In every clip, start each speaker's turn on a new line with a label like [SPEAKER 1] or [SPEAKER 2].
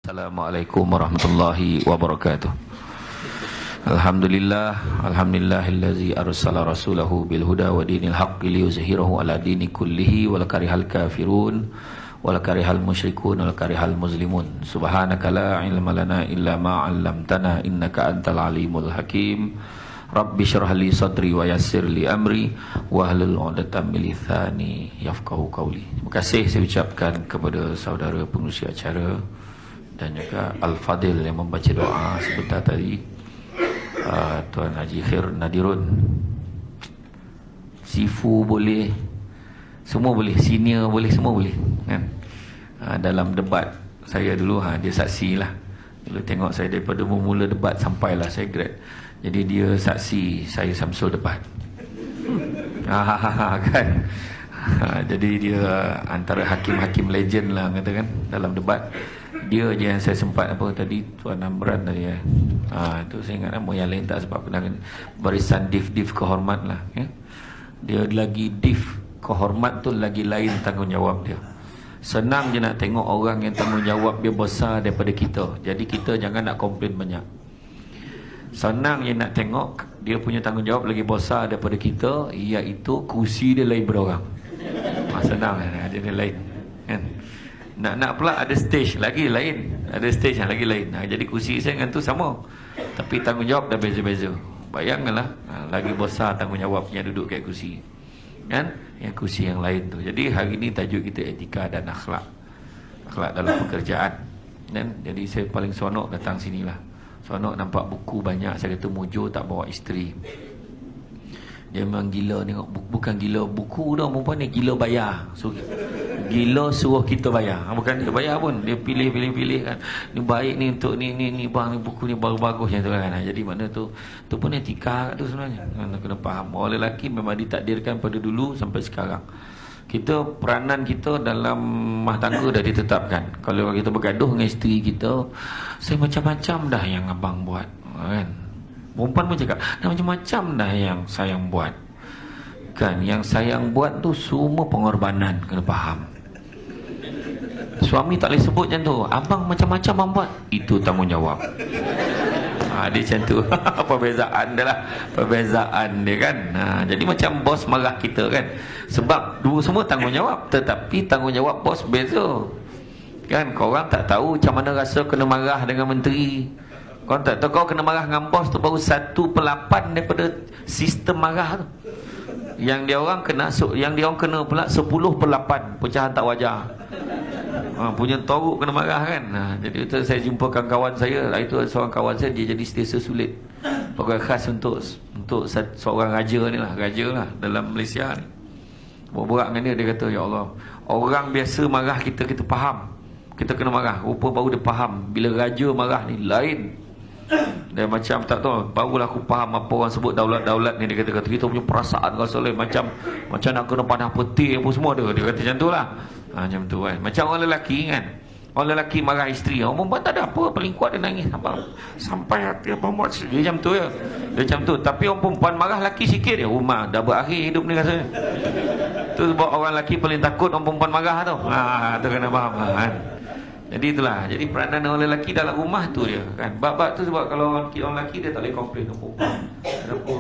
[SPEAKER 1] Assalamualaikum warahmatullahi wabarakatuh. Alhamdulillahillazi arsala rasulahu bil huda wa dinil haqqi liyuzhirahu ala dini kullihi wal karihal kafirun wal karihal musyrikun wal karihal muslimun. Subhanaka la ilma lana illa ma 'allamtana innaka antal alimul hakim. Rabbi syrah li sadri wa yassir li amri wahlul 'uqdatam min lisani yafqahu qawli. Terima kasih saya ucapkan kepada saudara pengurusi acara dan juga Al-Fadil yang membaca doa sebentar tadi, Tuan Haji Khair Nadirun. Sifu boleh, semua boleh, senior boleh, semua boleh kan? Dalam debat saya dulu, dia saksi lah. Dulu tengok saya daripada memula debat sampailah saya grad, jadi dia saksi saya Samsul debat. Kan? Jadi dia antara hakim-hakim legend lah kata kan dalam debat. Dia je yang saya sempat apa tadi, Tuan Amran tadi itu saya ingat nama yang lain tak, sebab pernah barisan div kehormat lah ya. Dia lagi div kehormat tu lagi lain tanggungjawab dia. Senang je nak tengok orang yang tanggungjawab dia besar daripada kita, jadi kita jangan nak komplain banyak. Senang je nak tengok dia punya tanggungjawab lagi besar daripada kita, iaitu kursi dia lain daripada orang. Senang ada dia lain kan. Nak pula ada stage lagi lain, ada stage yang lagi lain. Jadi kursi saya dengan tu sama, tapi tanggungjawab dah beza-beza. Bayangkanlah lagi besar tanggungjawabnya duduk kat kursi kan, yang kursi yang lain tu. Jadi hari ni tajuk kita etika dan akhlak, akhlak dalam pekerjaan kan. Jadi saya paling seronok datang sinilah. Seronok nampak buku banyak. Saya kata mujur tak bawa isteri. Dia memang gila tengok bukan gila buku dah, perempuan ni gila bayar. So, gila suruh kita bayar. Bukan dia bayar pun, dia pilih kan. Ni baik ni untuk ni bang, ni buku ni bagus yang tu kan. Jadi mana tu pun etika tu sebenarnya. Kena faham. Orang lelaki memang ditakdirkan pada dulu sampai sekarang. Kita, peranan kita dalam rumah tangga dah ditetapkan. Kalau kita bergaduh dengan isteri kita, saya macam-macam dah yang abang buat kan. Perempuan pun cakap, dah macam-macam dah yang sayang buat kan. Yang sayang buat tu semua pengorbanan, kena faham. Suami tak boleh sebut macam tu, abang macam-macam abang buat, itu tanggungjawab. Dia macam tu. Perbezaan dia lah, perbezaan dia kan. Jadi macam bos marah kita kan, sebab dua semua tanggungjawab, tetapi tanggungjawab bos beza kan. Korang tak tahu macam mana rasa kena marah dengan menteri. Kau tak tahu, kau kena marah dengan bos tu baru 1/8 daripada sistem marah tu. Yang dia orang kena pula 10/8 pecahan tak wajar. Punya toruk kena marah kan. Jadi itu saya jumpa kawan saya, itu seorang kawan saya, dia jadi setiasa sulit. Pegawai khas untuk seorang raja ni lah, dalam Malaysia ni. Borak dengan dia kata, ya Allah, orang biasa marah kita faham, kita kena marah. Rupa baru dia faham bila raja marah ni lain. Dia macam tak tahu, barulah aku faham apa orang sebut daulat-daulat ni. Dia kata kita punya perasaan rasa lain, macam nak kena panah peti apa semua dia kata macam tu lah. Macam tu kan. Macam orang lelaki kan, orang lelaki marah isteri, orang perempuan tak ada apa, paling kuat dia nangis sampai hati apa buat dia macam tu ya. Dia macam tu. Tapi orang perempuan marah lelaki sikit dia, rumah dah berakhir hidup ni rasanya. Tu sebab orang lelaki paling takut orang perempuan marah tu. Tu kena faham kan. Jadi itulah, jadi peranan orang lelaki dalam rumah tu dia kan. Bab-bab tu sebab kalau orang lelaki dia tak boleh komplain perempuan. Kenapa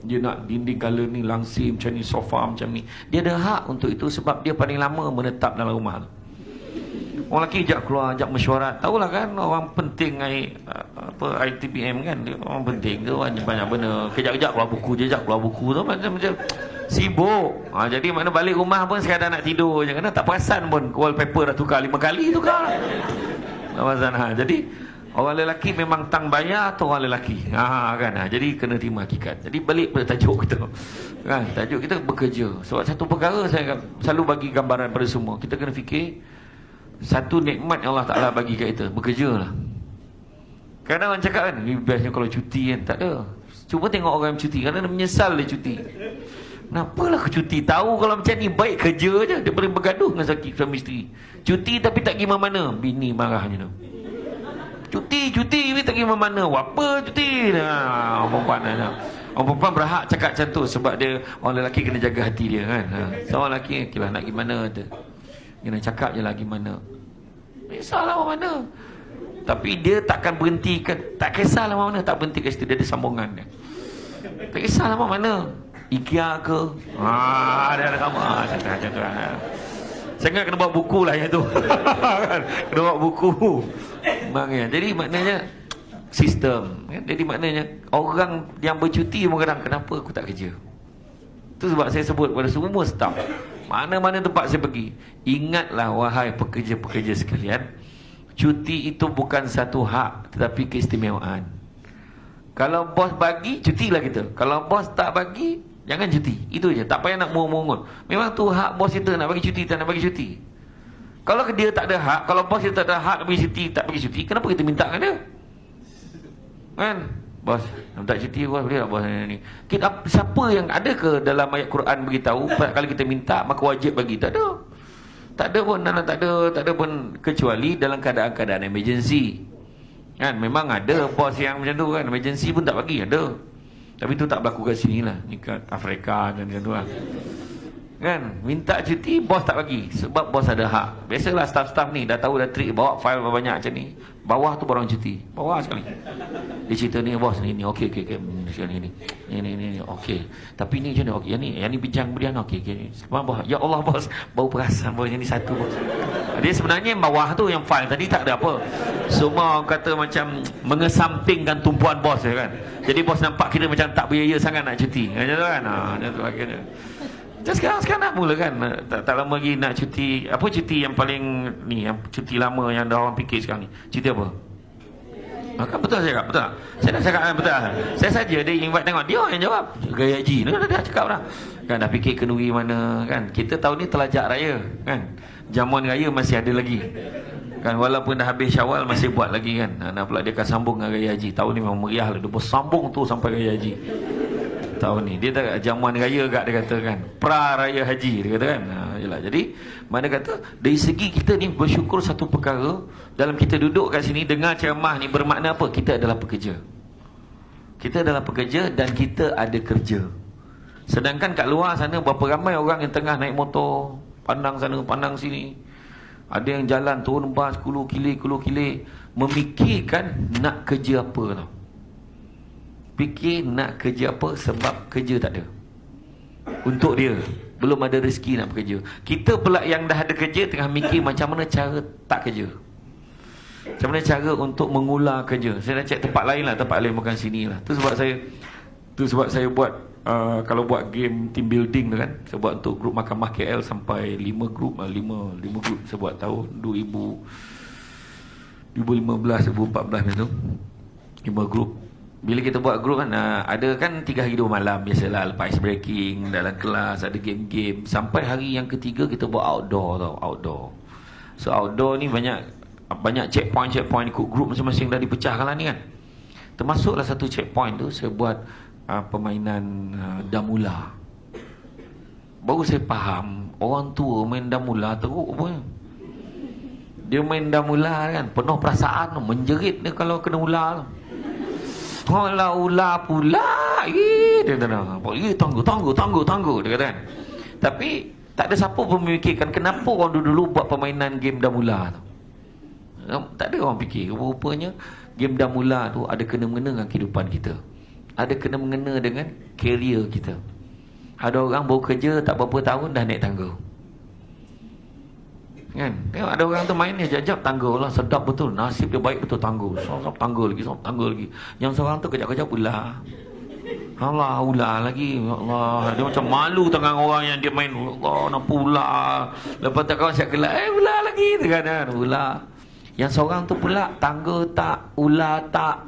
[SPEAKER 1] dia nak dinding color ni langsir macam ni, sofa macam ni. Dia ada hak untuk itu sebab dia paling lama menetap dalam rumah tu. Orang lelaki ajak keluar, ajak mesyuarat. Tahulah kan orang penting ITPM kan, dia orang penting tu banyak benda. Kejap-kejap keluar buku tu macam sibuk. Jadi mana balik rumah pun sekadar nak tidur je, kena tak perasan pun wallpaper dah tukar 5 kali tukar. Jadi orang lelaki memang tang bayar atau orang lelaki kan. Jadi kena terima hakikat. Jadi balik pada tajuk kita kan, tajuk kita bekerja. Sebab satu perkara saya selalu bagi gambaran pada semua, kita kena fikir satu nikmat yang Allah Ta'ala bagi kat kita, bekerja lah. Kadang orang cakap kan, bestnya kalau cuti kan. Tak ada. Cuba tengok orang yang cuti, kadang dia menyesal dia cuti. Kenapalah ke cuti? Tahu kalau macam ni baik kerja je daripada bergaduh dengan suami isteri. Cuti tapi tak pergi mana-mana, bini marahnya tu. Cuti tak pergi mana-mana, apa cuti? Orang perempuan berhak cakap macam tu sebab dia, orang lelaki kena jaga hati dia kan. Seorang lelaki, okeylah nak pergi mana tu, kena cakap je lah gimana. Kisahlah mana. Tapi dia takkan berhentikan. Tak kisahlah mana, tak berhenti kat situ. Dia ada sambungan dia. Tak kisahlah mana. IKEA ke. Dia ada kamar. Saya ingat kena bawa buku lah yang tu. Kena bawa buku. Jadi maknanya sistem. Jadi maknanya orang yang bercuti kadang, kenapa aku tak kerja? Itu sebab saya sebut kepada semua staf, mana-mana tempat saya pergi, ingatlah wahai pekerja-pekerja sekalian, cuti itu bukan satu hak, tetapi keistimewaan. Kalau bos bagi, cutilah kita. Kalau bos tak bagi, jangan cuti. Itu je. Tak payah nak mungut-mungut. Memang tu hak bos kita nak bagi cuti, tak nak bagi cuti. Kalau dia tak ada hak, kalau bos kita tak ada hak nak bagi cuti, tak bagi cuti, kenapa kita minta kat dia? Kan? Bos, nak tak cuti bos, boleh tak bos ni? Siapa yang ada ke dalam ayat Quran beritahu kalau kita minta maka wajib bagi? Tak ada. Tak ada pun, tak ada pun, kecuali dalam keadaan-keadaan emergency. Kan, memang ada bos yang macam tu kan, emergency pun tak bagi, ada. Tapi tu tak berlaku kat sini lah, ni kat Afrika kan, macam tu lah. Kan, minta cuti, bos tak bagi. Sebab bos ada hak. Biasalah staff-staff ni dah tahu dah trik, bawa file banyak macam ni. Bawah tu barang cuti, bawah sekali. Dia cerita ni, bos ni, okey, ni, okey. Tapi ni macam ni, okey, yang ni bincang berian, okey. Bos, ya Allah bos, bau perasan bos, yang ni satu bos. Dia sebenarnya bawah tu yang file tadi tak ada apa. Semua orang kata macam mengesampingkan tumpuan bos kan. Jadi bos nampak kita macam tak beraya sangat nak cuti. Macam tu kan. Macam tu akhirnya. Sekarang nak mula kan. Tak lama lagi nak cuti. Apa cuti yang paling ni, yang cuti lama yang dah orang fikir sekarang ni? Cuti apa? Kan betul saya cakap, betul tak? Saya dah cakap betul. Saya saja dia invite tengok, dia yang jawab. Gaya haji. Dah cakap dah. Kan dah fikir kenduri mana kan. Kita tahun ni telajak raya kan. Jamuan raya masih ada lagi. Kan walaupun dah habis Syawal masih buat lagi kan. Nak pula dia akan sambung dengan raya haji. Tahun ni memang meriah lah. Dia bersambung tu sampai raya haji. Tahun ni dia tak jamuan raya kat dia kata kan, pra raya haji dia kata kan. Yalah, jadi mana kata dari segi kita ni bersyukur satu perkara, dalam kita duduk kat sini dengar ceramah ni bermakna apa? Kita adalah pekerja. Kita adalah pekerja dan kita ada kerja. Sedangkan kat luar sana berapa ramai orang yang tengah naik motor, pandang sana pandang sini, ada yang jalan turun bas kulu kilik memikirkan nak kerja apa tau. Fikir nak kerja apa sebab kerja tak ada. Untuk dia belum ada rezeki nak bekerja. Kita pula yang dah ada kerja tengah mikir macam mana cara tak kerja. Macam mana cara untuk mengular kerja. Saya dah cek tempat lain lah, tempat lain bukan sini lah. Tu sebab saya buat kalau buat game team building tu kan, saya buat untuk grup Mahkamah KL sampai 5 grup saya buat tahun 2015 2014 macam tu. 5 grup. Bila kita buat grup kan, ada kan 3 hari 2 malam biasalah, lepas ice breaking dalam kelas, ada game-game. Sampai hari yang ketiga kita buat outdoor tau, outdoor. So outdoor ni banyak checkpoint ikut grup masing-masing dah dipecahkan lah ni kan. Termasuklah satu checkpoint tu saya buat permainan damula. Baru saya faham orang tua main damula teruk pun. Dia main damula kan, penuh perasaan, menjerit dia kalau kena ular tu. Kalau ular pula, dia kata, tunggu dia kata kan. Tapi tak ada siapa pun memikirkan kenapa orang dulu buat permainan game damula tu. Tak ada orang fikir. Rupanya game damula tu ada kena-mengena dengan kehidupan kita. Ada kena-mengena dengan career kita. Ada orang baru kerja tak berapa tahun dah naik tangga. Kan? Tengok ada orang tu main ni jajak tangga lah, sedap betul, nasib dia baik betul, tangga. Seorang tangga lagi. Yang seorang tu kejap-kejap ular. Allah, ular lagi. Allah, dia macam malu tengah orang yang dia main. Allah, nampak ular. Lepas tu kawan siap gelak, ular lagi tu kan, ular. Yang seorang tu pula tangga tak, ular tak.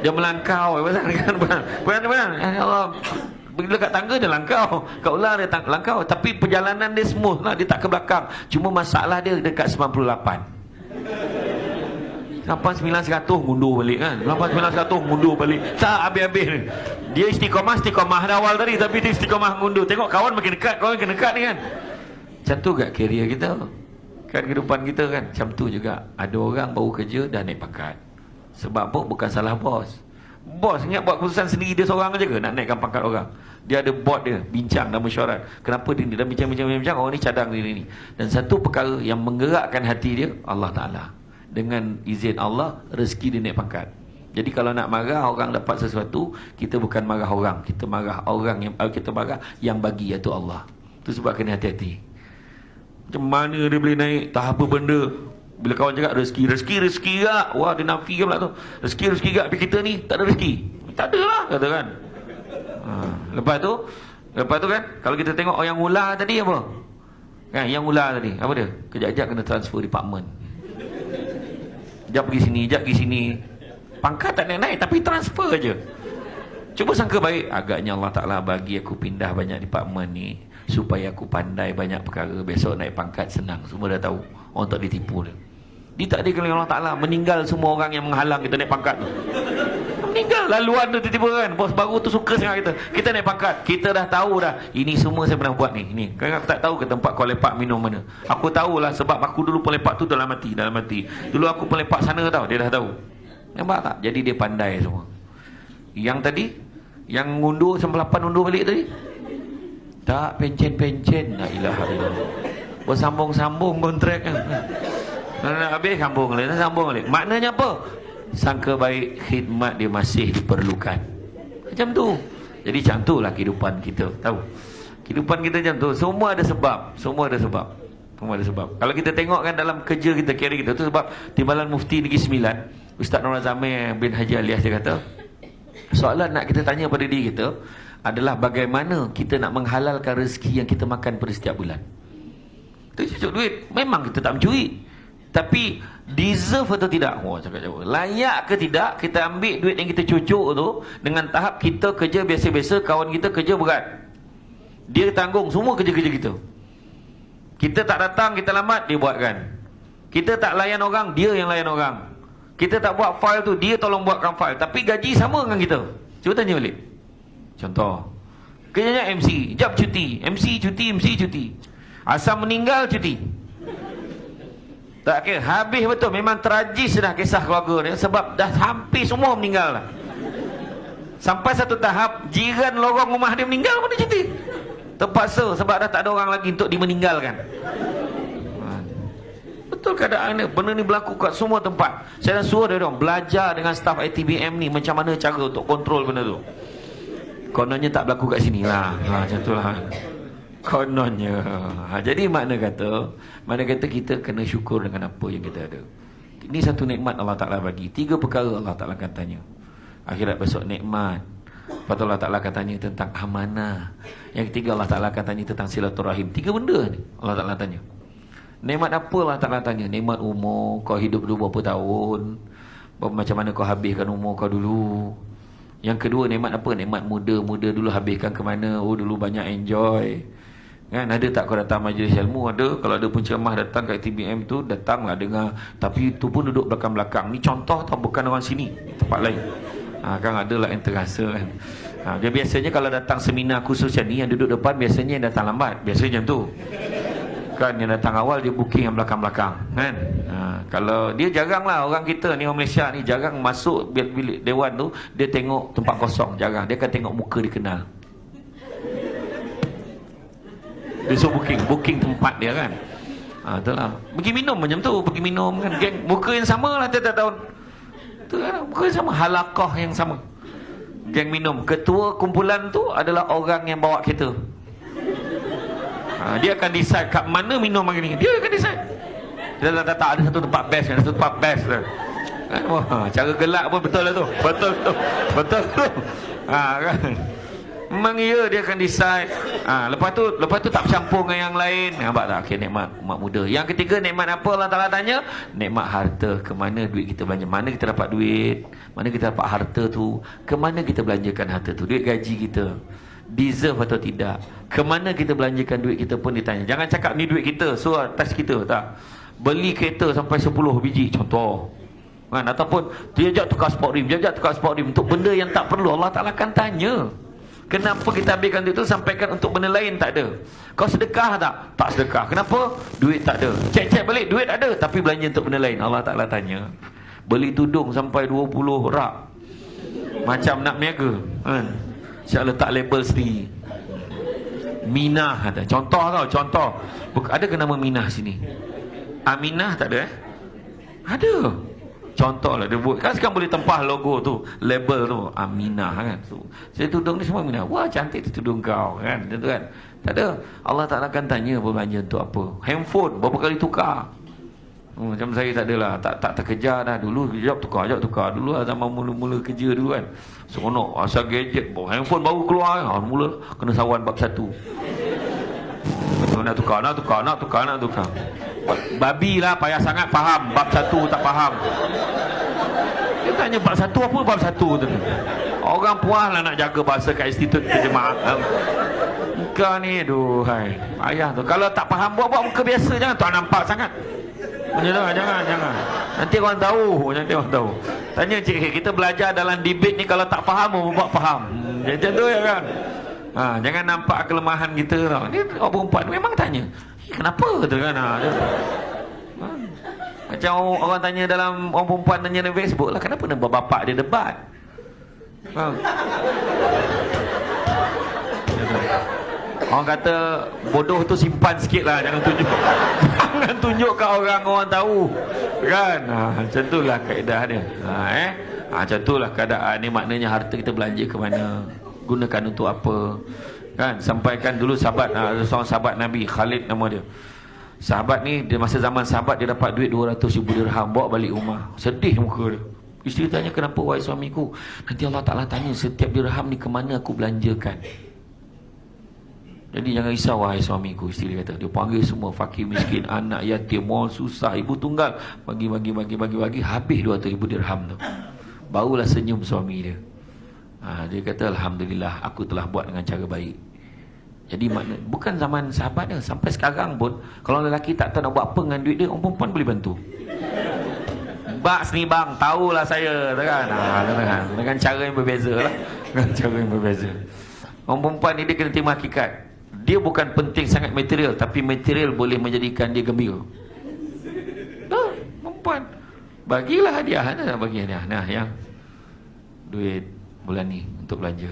[SPEAKER 1] Dia melangkau, benar. Allah. Bila kat tangga dia langkau, kat ular dia langkau, tapi perjalanan dia smooth lah, dia tak ke belakang. Cuma masalah dia dekat 98. 89 100 mundur balik kan. 89 100 mundur balik. Tak habis-habis. Dia istiqamah dah awal tadi, tapi dia istiqamah mundur. Tengok kawan makin dekat ni kan. Macam tu kat career kita. Kan kehidupan kita kan. Macam tu juga. Ada orang baru kerja dah naik pangkat. Sebab apa? Bukan salah bos. Bos ingat buat keputusan sendiri dia seorang aja ke nak naikkan pangkat orang? Dia ada board dia, bincang dan mesyuarat. Kenapa dia ni? Dan bincang, orang ni cadang ni. Dan satu perkara yang menggerakkan hati dia, Allah Ta'ala. Dengan izin Allah, rezeki dia naik pangkat. Jadi kalau nak marah orang dapat sesuatu, kita bukan marah orang, kita marah orang yang bagi, iaitu Allah. Itu sebab kena hati-hati. Macam mana dia boleh naik? Tak apa benda. Bila kawan cakap rezeki tak? Wah, dia nafi ke pula tu. Rezeki tak, tapi kita ni tak ada rezeki. Tak ada lah, kata kan. Lepas tu kan, kalau kita tengok yang ular tadi apa? Kan, yang ular tadi, apa dia? Kejap-kejap kena transfer department. Sekejap pergi sini. Pangkat tak naik-naik, tapi transfer aja. Cuba sangka baik, agaknya Allah Ta'ala bagi aku pindah banyak department ni supaya aku pandai banyak perkara. Besok naik pangkat senang, semua dah tahu. Orang tak ditipu dia. Dia tak ada kalau Allah Ta'ala meninggal semua orang yang menghalang kita naik pangkat tu. Meninggal laluan tu tiba-tiba kan. Bos baru tu suka sangat kita naik pangkat. Kita dah tahu dah, ini semua saya pernah buat ni. Kan aku tak tahu ke tempat kau lepak minum mana. Aku tahulah sebab aku dulu pelepak tu dalam hati. Dulu aku pelepak sana tau, dia dah tahu. Nampak tak? Jadi dia pandai semua. Yang tadi, yang undur sampai 8 undur balik tadi, tak pencen. La ilaha illallah. Bersambung-sambung kontrak kan. Nak habis sambung balik. Maknanya apa? Sangka baik khidmat dia masih diperlukan. Macam tu. Jadi macam tu lah kehidupan kita. Tahu? Kehidupan kita macam tu. Semua ada sebab. Kalau kita tengok kan dalam kerja kita, career kita, tu sebab Timbalan Mufti Negeri Sembilan, Ustaz Nur Zamir bin Haji Alias, dia kata, soalan nak kita tanya pada diri kita adalah bagaimana kita nak menghalalkan rezeki yang kita makan pada setiap bulan. Itu cucuk duit. Memang kita tak mencuri, tapi deserve atau tidak? Layak ke tidak kita ambil duit yang kita cucuk tu dengan tahap kita kerja biasa-biasa, kawan kita kerja berat, dia tanggung semua kerja-kerja kita. Kita tak datang, kita lambat, dia buatkan. Kita tak layan orang, dia yang layan orang. Kita tak buat file tu, dia tolong buatkan file. Tapi gaji sama dengan kita. Cuba tanya balik. Contoh, kerjanya MC, jap cuti, MC cuti. Asal meninggal cuti. Tak kira, habis betul. Memang tragis dah kisah keluarga dia, sebab dah hampir semua meninggal dah. Sampai satu tahap jiran lorong rumah dia meninggal pun dia cuti. Terpaksa sebab dah tak ada orang lagi untuk dimeninggalkan. Betul keadaan ni. Benda ni berlaku kat semua tempat. Saya dah suruh dia orang belajar dengan staf ITBM ni macam mana cara untuk kontrol benda tu. Kononnya tak berlaku kat sini lah. Macam tu lah. Kononnya. Jadi makna kata kita kena syukur dengan apa yang kita ada. Ini satu nikmat Allah Ta'ala bagi. 3 perkara Allah Ta'ala akan tanya. Akhirat besok nikmat. Lepas tu Allah Ta'ala akan tanya tentang amanah. Yang ketiga Allah Ta'ala akan tanya tentang silaturahim. 3 benda ni Allah Ta'ala tanya. Nikmat apa Allah Ta'ala tanya? Nikmat umur, kau hidup dulu berapa tahun, macam mana kau habiskan umur kau dulu. Yang kedua nikmat apa? Nikmat muda dulu habiskan ke mana? Oh dulu banyak enjoy kan. Ada tak kau datang majlis ilmu? Ada. Kalau ada penceramah datang kat TBM tu, datanglah dengar. Tapi tu pun duduk belakang-belakang. Ni contoh tau, bukan orang sini, tempat lain. Kan ada lah yang terasa kan. Dia biasanya kalau datang seminar khusus macam ni, yang duduk depan biasanya yang datang lambat. Biasanya macam tu kan, yang datang awal dia booking yang belakang-belakang kan. Kalau dia jarang lah, orang kita ni, orang Malaysia ni jarang masuk bilik dewan tu, dia tengok tempat kosong, jarang. Dia akan tengok muka dia kenal. Dia suruh booking tempat dia kan. Itulah. Pergi minum macam tu, pergi minum kan, geng muka yang sama lah tiap-tiap tahun. Tu kan, muka yang sama, halakah yang sama, geng minum. Ketua kumpulan tu adalah orang yang bawa kita. Dia akan decide kat mana minum hari ni. Dia akan decide. Dia tak ada satu tempat best kan, satu tempat best tu. Wah, cara gelak pun betul lah tu. Betul tu. Kan. Memang dia akan decide. Lepas tu tak bercampur dengan yang lain. Nampak tak? Okay, nikmat umat muda. Yang ketiga nikmat apa Allah Ta'ala tanya? Nikmat harta. Kemana duit kita belanja? Mana kita dapat duit? Mana kita dapat harta tu? Kemana kita belanjakan harta tu? Duit gaji kita deserve atau tidak? Kemana kita belanjakan duit kita pun ditanya. Jangan cakap ni duit kita, so atas kita. Tak. Beli kereta sampai 10 biji contoh kan? Ataupun dia jap tukar sport rim, untuk benda yang tak perlu. Allah Ta'ala akan tanya. Kenapa kita ambilkan duit tu sampaikan untuk benda lain? Tak ada. Kau sedekah tak? Tak sedekah. Kenapa? Duit tak ada. Cek balik, duit ada tapi belanja untuk benda lain. Allah Ta'ala tanya. Beli tudung sampai 20 rak macam nak meniaga kan? Siap letak label sendiri. Minah ada. Contoh tau, contoh. Ada ke nama Minah sini? Aminah tak ada Ada. Contoh lah dia buat. Kan sekarang boleh tempah logo tu, label tu, Aminah kan. So, saya tudung ni semua Aminah. Wah, cantik tu tudung kau kan. Tentu kan. Tak ada. Allah Ta'ala akan tanya berbelanja untuk apa. Handphone berapa kali tukar. Macam saya tak adalah, tak terkejar dah. Dulu jap tukar. Dulu lah zaman mula-mula kerja dulu kan. Seronok asal gadget, handphone baru keluar kan. Mula kena sawan bab 1. Nak tukar. Babi lah payah sangat faham. Bab 1 tak faham. Dia tanya bab 1 apa bab 1 tu. Orang puas lah nak jaga bahasa kat institut terjemahan. Muka ni aduhai. Payah tu. Kalau tak faham buat muka biasa, jangan tak nampak sangat. Jangan. Nanti orang tahu. Tanya cik, kita belajar dalam debate ni kalau tak faham buat faham. Macam tu ya kan. Jangan nampak kelemahan kita tau. Ni orang perempuan memang tanya, kenapa tu kan. Macam orang tanya dalam, orang perempuan tanya dalam Facebook lah, kenapa nama bapak dia debat. Orang kata bodoh tu simpan sikit lah, jangan tunjuk kat orang tahu kan. Macam tu lah kaedah dia. Macam tu lah keadaan ni. Maknanya harta kita belanja ke mana, gunakan untuk apa kan. Sampaikan dulu sahabat, seorang sahabat Nabi, Khalid nama dia. Sahabat ni, dia masa zaman sahabat dia dapat duit 200,000 dirham, bawa balik rumah. Sedih muka dia. Isteri tanya, kenapa wahai suamiku? Nanti Allah Ta'ala tanya setiap dirham ni ke mana aku belanjakan. Jadi jangan risau wahai suamiku, isteri kata. Dia panggil semua fakir miskin, anak yatim, orang susah, ibu tunggal, bagi, habis 200,000 dirham tu. Barulah senyum suami dia. Dia kata, alhamdulillah aku telah buat dengan cara baik. Jadi bukan zaman sahabat dia, sampai sekarang pun kalau lelaki tak tahu nak buat apa dengan duit dia, orang perempuan boleh bantu. Baks ni bang, tahulah saya kan. Dengan cara yang berbeza lah. Dengan cara yang berbeza. Orang perempuan ni dia kena terima hakikat. Dia bukan penting sangat material, tapi material boleh menjadikan dia gembira. Perempuan bagilah hadiah. Nak bagi hadiah. Nah, yang duit bulan ni untuk belanja.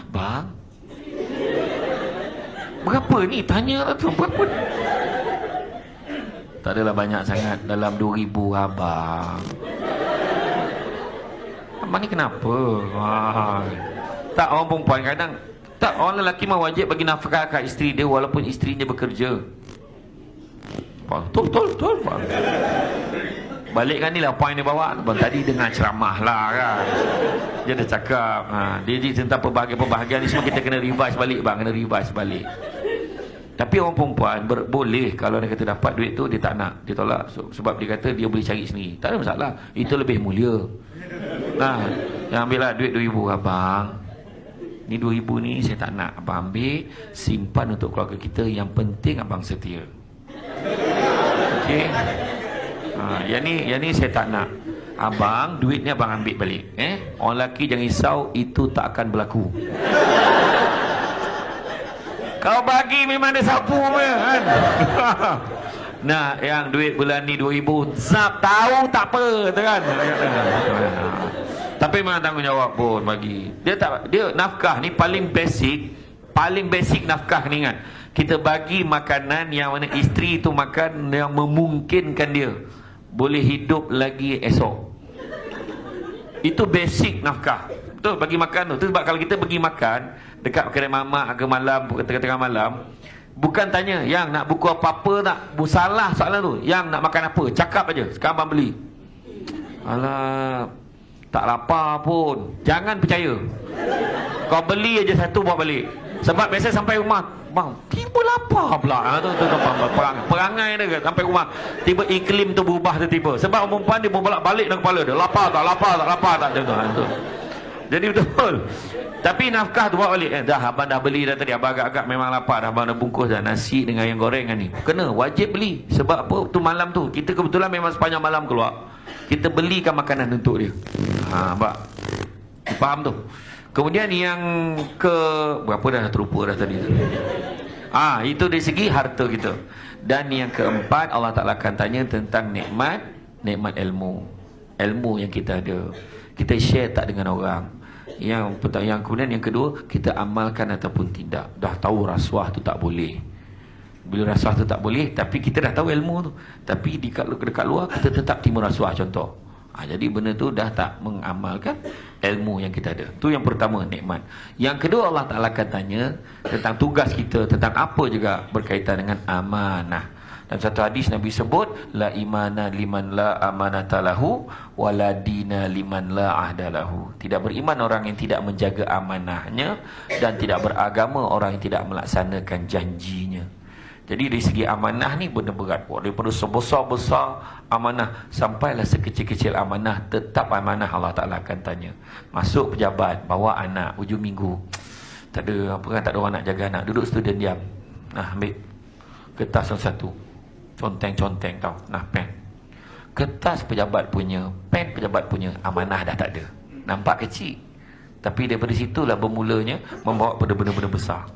[SPEAKER 1] Bang, berapa ni? Tanya lah tu, berapa? Tak adalah banyak sangat, dalam 2,000 abang. Abang ni kenapa? Tak, orang perempuan kadang tak, orang lelaki mah wajib bagi nafkah kat isteri dia walaupun isterinya bekerja. Betul. Balikkan ni lah poin dia bawa. Tadi dengar ceramah lah kan. Dia dah cakap dia tentang perbahagian ni semua kita kena revise balik bang. Tapi orang perempuan boleh, kalau dia kata dapat duit tu dia tak nak, dia tolak. Sebab dia kata dia boleh cari sendiri. Tak ada masalah, itu lebih mulia. Yang ambil lah duit 2,000 abang. Ni 2,000 ni saya tak nak, abang ambil, simpan untuk keluarga kita. Yang penting abang setia. Okey. Yang ni saya tak nak. Abang, duit ni abang ambil balik. Orang lelaki jangan risau, itu tak akan berlaku. Kau bagi memang dia sapu kan. Nah, yang duit bulan ni 2,000, zap tahu tak apa tu kan. Tapi memang tanggungjawab pun bagi. Dia nafkah ni paling basic nafkah ni kan. Kita bagi makanan yang mana isteri tu makan yang memungkinkan dia boleh hidup lagi esok. Itu basic nafkah. Betul, bagi makan tu. Sebab kalau kita pergi makan dekat kedai mamak ke malam, tengah-tengah malam, bukan tanya yang nak buku apa-apa tak. Salah soalan tu. Yang nak makan apa, cakap aja, sekarang abang beli. Alah, tak lapar pun. Jangan percaya. Kau beli aja satu bawa balik. Sebab biasa sampai rumah, bang, tiba lapar pula. Tu perangai dia sampai rumah. Tiba iklim tu berubah tiba-tiba. Sebab perempuan dia bolak-balik dalam kepala dia. Lapar tak. Macam tu. Jadi betul. Tapi nafkah tu bawa balik. Dah abang dah beli dah tadi. Abang agak-agak memang lapar. Abang dah bungkus dah nasi dengan yang gorengan ni. Kena, wajib beli. Sebab apa? Tu malam tu kita kebetulan memang sepanjang malam keluar. Kita belikan makanan untuk dia. Abang faham tu. Kemudian yang ke berapa dah terlupa dah tadi. Itu dari segi harta kita. Dan yang keempat, Allah Ta'ala akan tanya tentang nikmat ilmu. Ilmu yang kita ada, kita share tak dengan orang. Yang kemudian yang kedua, kita amalkan ataupun tidak. Dah tahu rasuah tu tak boleh. Bila rasuah tu tak boleh, tapi kita dah tahu ilmu tu. Tapi dekat luar kita tetap terima rasuah contoh. Jadi benda tu dah tak mengamalkan ilmu yang kita ada. Tu yang pertama, nikmat. Yang kedua, Allah Ta'ala akan tanya tentang tugas kita, tentang apa juga berkaitan dengan amanah. Dalam satu hadis Nabi sebut, la imana liman la amanata lahu wala dina liman la ahda lahu. Tidak beriman orang yang tidak menjaga amanahnya, dan tidak beragama orang yang tidak melaksanakan janjinya. Jadi dari segi amanah ni benda berat. Daripada sebesar-besar amanah sampailah sekecil-kecil amanah, tetap amanah Allah Ta'ala akan tanya. Masuk pejabat, bawa anak hujung minggu, tak ada apa kan, tak ada orang nak jaga anak, duduk situ dan diam. Ambil kertas satu, conteng-conteng tau, pen. Kertas pejabat punya, pen pejabat punya, amanah dah tak ada. Nampak kecil, tapi daripada situlah bermulanya membawa pada benda-benda besar.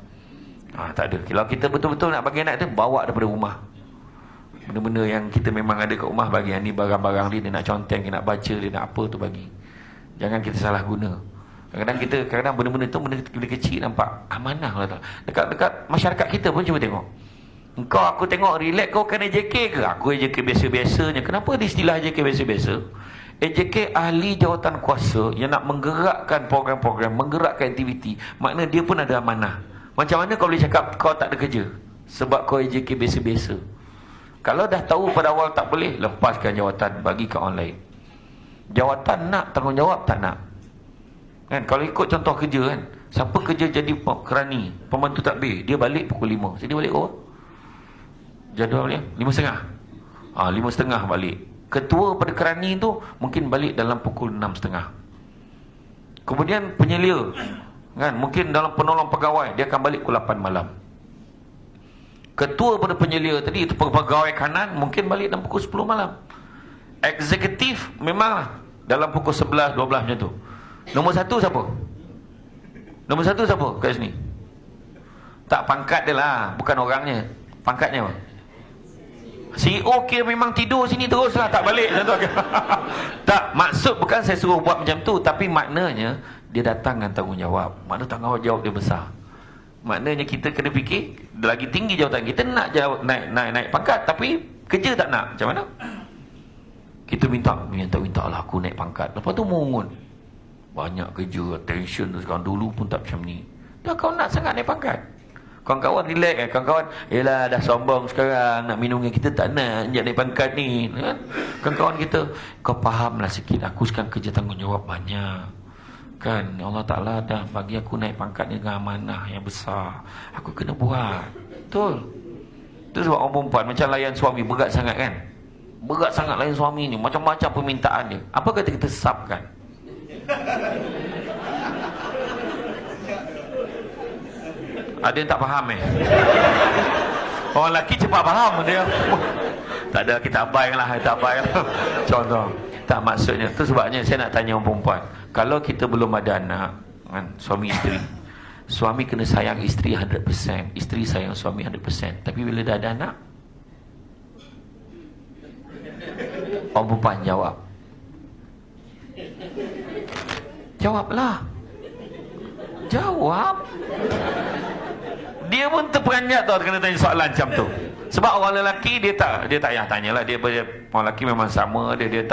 [SPEAKER 1] Tak ada. Kalau kita betul-betul nak bagi anak tu, bawa daripada rumah. Benda-benda yang kita memang ada kat rumah, bagi. Yang ni barang-barang dia nak conteng, dia nak baca, dia nak apa tu bagi. Jangan kita salah guna. Kadang-kadang benda-benda tu, benda kecil nampak amanah lah. Dekat masyarakat kita pun cuba tengok. Engkau aku tengok relax, kau kan AJK ke? Aku AJK biasa-biasanya. Kenapa istilah AJK biasa-biasa? AJK ahli jawatan kuasa yang nak menggerakkan program-program, menggerakkan aktiviti. Makna dia pun ada amanah. Macam mana kau boleh cakap kau tak ada kerja sebab kau AJK biasa-biasa? Kalau dah tahu pada awal tak boleh, lepaskan jawatan, bagi ke online. Jawatan nak, tanggungjawab tak nak. Kan, kalau ikut contoh kerja kan, siapa kerja jadi kerani, pembantu takbir, dia balik pukul 5. Jadi balik kau jadualnya 5.30. 5.30 balik. Ketua pada kerani tu mungkin balik dalam pukul 6.30. Kemudian penyelia kan, mungkin dalam penolong pegawai, dia akan balik pukul 8 malam. Ketua pada penyelia tadi, itu pegawai kanan, mungkin balik dalam pukul 10 malam. Eksekutif memang dalam pukul 11, 12 macam tu. Nombor satu siapa? Nombor satu siapa kat sini? Tak, pangkat dia lah, bukan orangnya. Pangkatnya apa? CEO kira memang tidur sini terus lah, tak balik macam tu. Tak, maksud bukan saya suruh buat macam tu, tapi maknanya dia datang dengan tanggungjawab. Makna tanggungjawab dia besar. Maknanya kita kena fikir, lagi tinggi jawatan kita, nak naik pangkat, tapi kerja tak nak. Macam mana? Kita minta lah aku naik pangkat. Lepas tu mungun, banyak kerja, attention tu sekarang. Dulu pun tak macam ni. Dah kau nak sangat naik pangkat. Kawan-kawan relax kawan-kawan, yelah dah sombong sekarang, nak minum dengan kita tak nak, naik pangkat ni kan? Kawan-kawan kita, kau fahamlah sikit, aku sekarang kerja tanggungjawab banyak kan, Allah Ta'ala dah bagi aku naik pangkat ni dengan amanah yang besar, aku kena buat. Betul. Itu sebab orang perempuan macam layan suami, berat sangat kan, berat sangat layan suami ni, macam-macam permintaan dia. Apa kata kita sabkan? Ada yang tak faham orang lelaki cepat faham dia. Tak ada, kita abaikanlah, kita abaikan. Contoh. Tak, maksudnya tu sebabnya saya nak tanya orang perempuan, kalau kita belum ada anak kan, suami isteri, suami kena sayang isteri 100%, isteri sayang suami 100%. Tapi bila dah ada anak, orang perempuan jawablah. Jawab. Dia pun terperanjat tau kena tanya soalan macam tu. Sebab orang lelaki dia tak payah tanyalah, orang lelaki memang sama, dia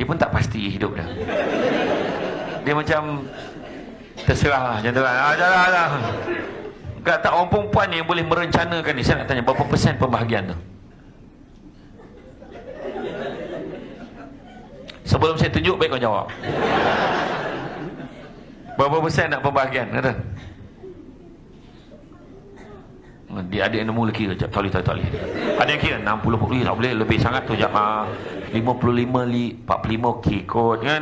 [SPEAKER 1] pun tak pasti hidup dia. Dia macam terserah lah macam tu kan. Janganlah. Tak, orang perempuan ni yang boleh merencanakan ni. Saya nak tanya, berapa persen pembahagian tu? Sebelum saya tunjuk, baik kau jawab. Berapa persen nak pembahagian? Kata. Dia ada yang nombor lagi tak boleh. Ada yang kira 60 tak boleh, lebih sangat tu jap. 55 45 okey kot kan.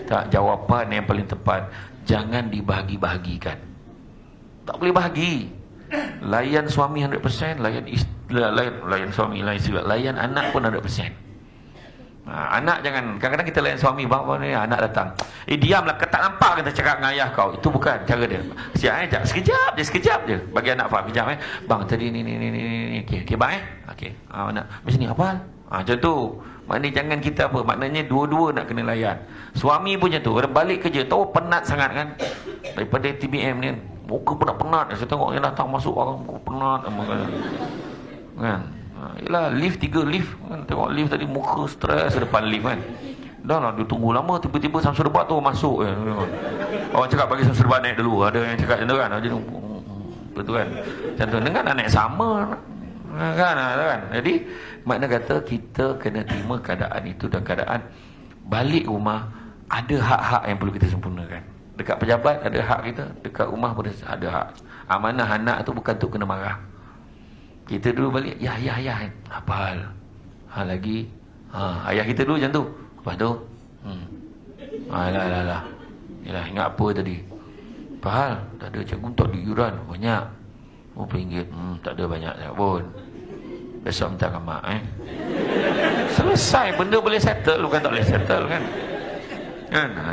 [SPEAKER 1] Tak, jawapan yang paling tepat, jangan dibahagi-bahagikan. Tak boleh bahagi. Layan suami 100%, layan suami, layan anak pun 100%. Anak jangan, kadang-kadang kita layan suami, bang ni anak datang, diamlah, kau tak nampak kita cakap dengan ayah kau. Itu bukan cara dia. Siap sekejap je bagi anak faham. Kejap bang tadi ni okey bang okey nak macam ni apa macam tu. Maknanya jangan kita apa, maknanya dua-dua nak kena layan. Suami pun macam tu, orang balik kerja tahu penat sangat kan, daripada TBM ni muka penat-penat, saya tengok yang datang masuk orang muka penat kan. Yelah, lift 3 lift kan, tengok lift tadi muka stres depan lift kan. Dah lah, dia tunggu lama, tiba-tiba Samsul Debat tu masuk kan. Orang cakap bagi Samsul Debat naik dulu, ada yang cakap macam tu kan, betul kan, macam tu dengan naik sama kan. Jadi makna kata kita kena terima keadaan itu, dan keadaan balik rumah ada hak-hak yang perlu kita sempurnakan. Dekat pejabat ada hak kita, dekat rumah pun ada hak. Amanah anak tu bukan untuk kena marah. Kita dulu balik, ya apa hal lagi ayah kita dulu macam tu. Lepas tu lah ingat apa tadi, apa hal, tak ada cikgu tak ada iuran banyak, RM20, tak ada banyak pun, besok minta kat mak selesai, benda boleh settle, bukan tak boleh settle kan.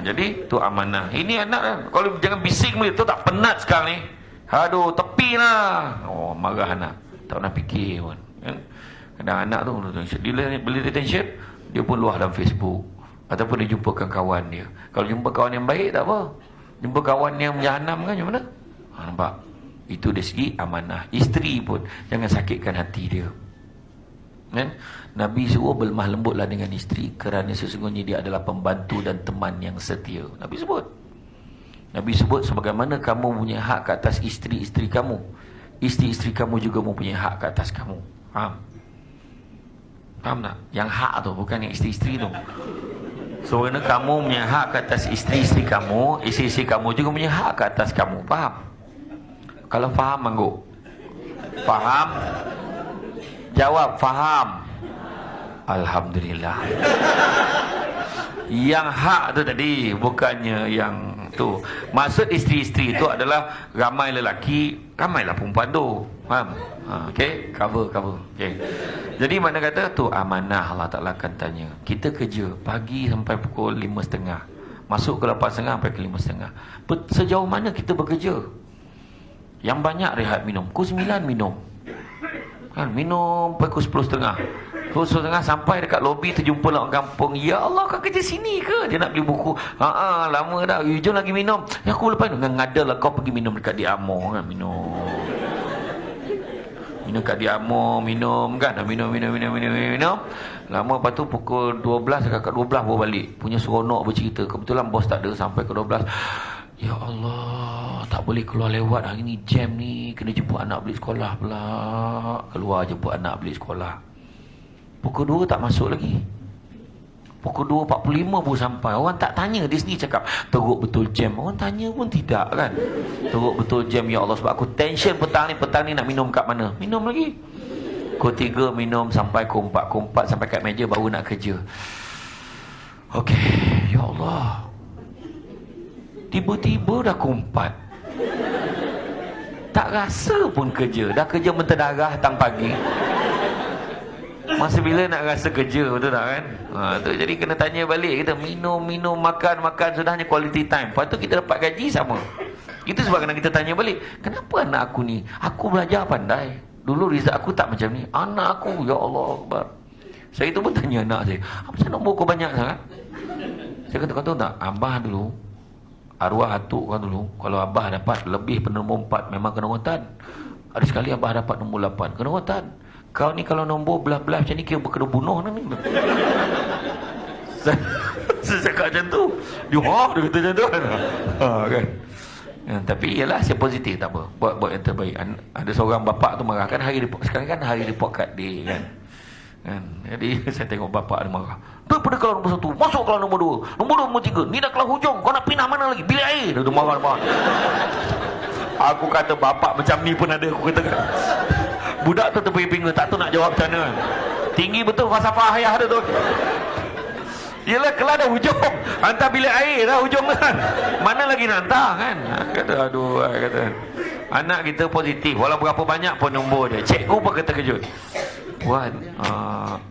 [SPEAKER 1] Jadi tu amanah. Ini anak kan, kalau jangan bising boleh tu, tak penat sekarang ni, aduh tepi lah, marah anak, tak pernah fikir pun kan. Kadang anak tu dia beli detention, dia pun luah dalam Facebook, ataupun dia jumpakan kawan dia. Kalau jumpa kawan yang baik tak apa, jumpa kawan yang menjahanam kan macam mana. Nampak, itu dari segi amanah. Isteri pun jangan sakitkan hati dia kan. Nabi suruh berlemah lembutlah dengan isteri, kerana sesungguhnya dia adalah pembantu dan teman yang setia. Nabi sebut sebagaimana kamu punya hak ke atas isteri-isteri kamu, isteri-isteri kamu juga mempunyai hak ke atas kamu. Faham tak? Yang hak tu bukan yang isteri-isteri tu. Sebagaimana kamu punya hak ke atas isteri-isteri kamu, isteri-isteri kamu juga punya hak ke atas kamu. Faham? Kalau faham mangguk. Faham? Jawab faham. Alhamdulillah. Yang hak tu tadi, bukannya yang tu. Maksud isteri-isteri itu adalah ramai lelaki, ramailah perempuan tu. Faham? Okey, cover. Okey. Jadi mana kata tu amanah, Allah Taala akan tanya. Kita kerja pagi sampai pukul 5.30. Masuk ke 8.30 sampai ke 5.30. Sejauh mana kita bekerja? Yang banyak rehat minum. Pukul 9 minum. Kan minum pukul 10.30. Pukul 10.30 sampai dekat lobi, terjumpa lah orang kampung. Ya Allah, kau kerja sini ke? Dia nak beli buku. Lama dah. Jom lagi minum. Ya aku lepas dengan ngada lah, kau pergi minum dekat Diamo kan, minum kat Diamo, minum kan, minum. Lama lepas tu pukul 12, dekat 12 baru balik. Punya seronok bercerita. Kebetulan bos tak ada sampai ke 12. Ya Allah, tak boleh keluar lewat hari ni, jam ni, kena jemput anak balik sekolah pula. Keluar jemput anak balik sekolah. Pukul 2 tak masuk lagi. Pukul 2.45 baru sampai. Orang tak tanya, dia sendiri cakap teruk betul jam. Orang tanya pun tidak kan. Teruk betul jam, ya Allah, sebab aku tension petang ni nak minum kat mana. Minum lagi. Pukul 3 minum sampai pukul 4 sampai kat meja baru nak kerja. Okey, ya Allah. Tiba-tiba dah pukul 4. Tak rasa pun kerja. Dah kerja menterdarah datang pagi. Masa bila nak rasa kerja, betul tak kan? Tu jadi kena tanya balik kita. Minum, makan, sudahnya quality time. Lepas tu kita dapat gaji sama. Itu sebab kena kita tanya balik, kenapa anak aku ni, aku belajar pandai, dulu result aku tak macam ni. Anak aku, ya Allah Akbar. Saya tu pun tanya anak saya, apa saya nombor kau banyak sangat? Saya kata, kau tahu tak, abah dulu, arwah atuk kau dulu, kalau abah dapat lebih pada nombor 4 memang kena rotan. Ada sekali abah dapat nombor 8, kena rotan. Kau ni kalau nombor belah-belah macam ni, kira kena bunuh ni. Saya cakap macam tu. Dia kata macam tu kan. Kan. Tapi ialah saya positif, tak apa. Buat yang terbaik. Ada seorang bapak tu marah kan, sekarang kan hari report card day kan. Jadi saya tengok bapak ada marah. Daripada kalau nombor 1, masuk kalau nombor 2. Nombor 2, nombor 3. Ni dah kelas hujung, kau nak pindah mana lagi? Bilik air. Dia marah. Aku kata bapak macam ni pun ada. Aku kata budak tu terpinggir, tak tahu nak jawab macam mana. Tinggi betul falsafah ayah dia tu. Yelah, kelas dah hujung, hantar bilik air dah hujung kan. Mana lagi nak hantar kan. Kata aduh, kata anak kita positif, walau berapa banyak pun nombor dia. Cikgu pun kata kejut, Puan,